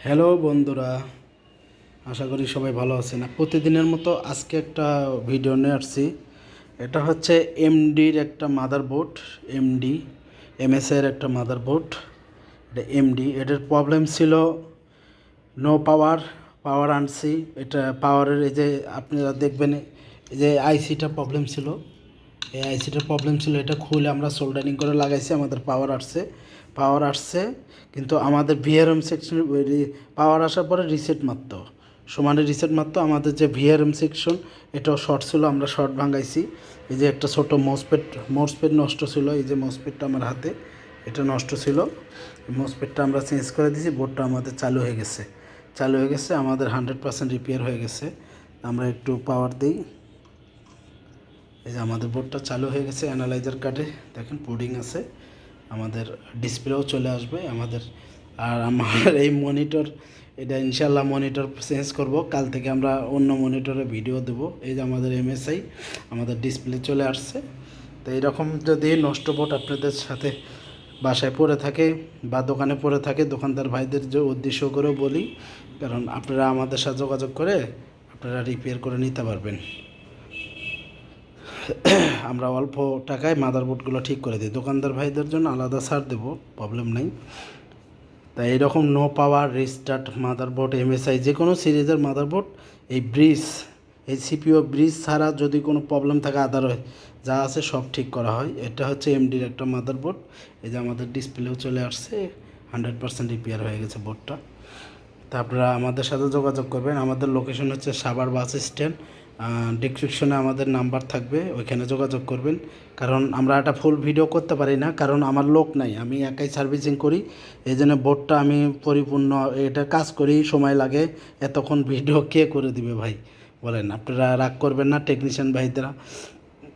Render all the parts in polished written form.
Hello বন্ধুরা, আশা করি সবাই ভালো আছেন। প্রতিদিনের মতো আজকে একটা ভিডিও নিয়ে আসছি। এটা হচ্ছে এমডির একটা মাদারবোর্ড, এমডি এমএসের একটা মাদারবোর্ড। এটা এমডি, এটার প্রবলেম ছিল নো পাওয়ার। পাওয়ার আনছি, এটা পাওয়ারের এই যে আপনারা দেখবেন এই যে আইসিটা প্রবলেম ছিল, এই আইসিটার প্রবলেম ছিল। এটা খুলে আমরা সোল্ডারিং করে লাগাইছি, আমাদের পাওয়ার আসছে কিন্তু আমাদের ভিআরএম সেকশন পাওয়ার আসার পরে রিসেট মারতো, সমানে রিসেট মারতো। আমাদের যে ভিআরএম সেকশন এটাও শর্ট ছিল, আমরা শর্ট ভাঙাইছি। এই যে একটা ছোটো মোসপেট নষ্ট ছিল, এই যে মোসপেটটা আমার হাতে, এটা নষ্ট ছিল। মোসপেটটা আমরা চেঞ্জ করে দিয়েছি, বোর্ডটা আমাদের চালু হয়ে গেছে, আমাদের 100% রিপেয়ার হয়ে গেছে। আমরা একটু পাওয়ার দিই। এই যে আমাদের বোর্ডটা চালু হয়ে গেছে। অ্যানালাইজার কার্ডে দেখেন পুডিং আছে, আমাদের ডিসপ্লেও চলে আসবে আমাদের। আর আমার এই মনিটর, এটা ইনশাল্লাহ মনিটর চেঞ্জ করব, কাল থেকে আমরা অন্য মনিটরে ভিডিও দেব। এই যে আমাদের এমএসআই, আমাদের ডিসপ্লে চলে আসছে। তো এইরকম যদি নষ্ট বোর্ড আপনাদের সাথে বাসায় পড়ে থাকে বা দোকানে পড়ে থাকে, দোকানদার ভাইদের যে উদ্দেশ্য করেও বলি, কারণ আপনারা আমাদের সাথে যোগাযোগ করে আপনারা রিপেয়ার করে নিতে পারবেন। আমরা অল্প টাকায় মাদারবোর্ডগুলো ঠিক করে দিই, দোকানদার ভাইদের জন্য আলাদা ছাড় দেবো, প্রবলেম নাই। তাই এইরকম no power restart motherboard, MSI যে কোনো সিরিজের মাদারবোর্ড, এই সিপিও ব্রিজ ছাড়া যদি কোনো প্রবলেম থাকে আদারওয়াইজ যা আছে সব ঠিক করা হয়। এটা হচ্ছে এমডির একটা মাদারবোর্ড। এই যে আমাদের ডিসপ্লেও চলে আসছে, 100% রিপেয়ার হয়ে গেছে বোর্ডটা। তা আপনারা আমাদের সাথে যোগাযোগ করবেন। আমাদের লোকেশন হচ্ছে সাভার বাস স্ট্যান্ড, ডিসক্রিপশনে আমাদের নাম্বার থাকবে, ওইখানে যোগাযোগ করবেন। কারণ আমরা একটা ফুল ভিডিও করতে পারি না, কারণ আমার লোক নাই, আমি একাই সার্ভিসিং করি। এই জন্য বোর্ডটা আমি পরিপূর্ণ এটা কাজ করি, সময় লাগে। এতক্ষণ ভিডিও কে করে দিবে ভাই বলেন? আপনারা রাগ করবেন না টেকনিশিয়ান ভাইদেরা।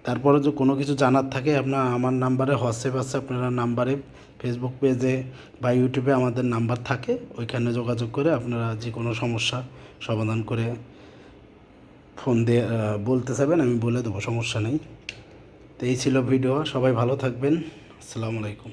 তারপরে যে কোনো কিছু জানার থাকে আপনার আমার নাম্বারে হোয়াটসঅ্যাপ আছে, আপনারা নাম্বারে ফেসবুক পেজে বা ইউটিউবে আমাদের নাম্বার থাকে, ওইখানে যোগাযোগ করে আপনারা যে কোনো সমস্যা সমাধান করে ফোন দিয়ে বলতে চাইবেন, আমি বলে দেবো, সমস্যা নেই। তো এই ছিল ভিডিও, সবাই ভালো থাকবেন। আসসালামু আলাইকুম।